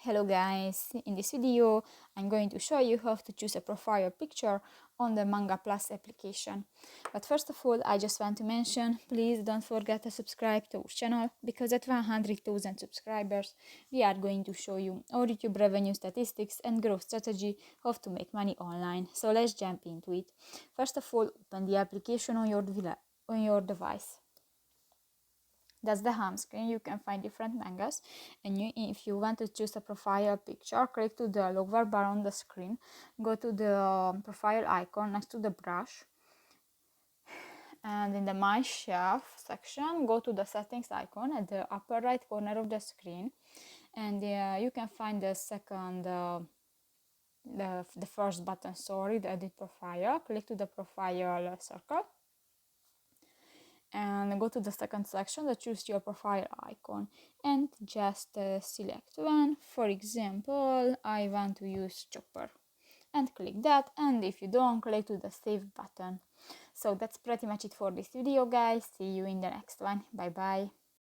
Hello guys, in this video I'm going to show you how to choose a profile picture on the MANGA Plus application. But first of all, I just want to mention, please don't forget to subscribe to our channel, because at 100,000 subscribers we are going to show you our YouTube revenue statistics and growth strategy, how to make money online. So let's jump into it. First of all, open the application on your device. That's the home screen. You can find different mangas, and if you want to choose a profile picture, click to the lower bar on the screen, go to the profile icon next to the brush, and in the My Shelf section, go to the settings icon at the upper right corner of the screen, and you can find the first button, the edit profile. Click to the profile circle and go to the second section, choose your profile icon, and just select one. For example, I want to use chopper, and click that, and if you don't, click to the save button. So that's pretty much it for this video, guys. See you in the next one. Bye bye.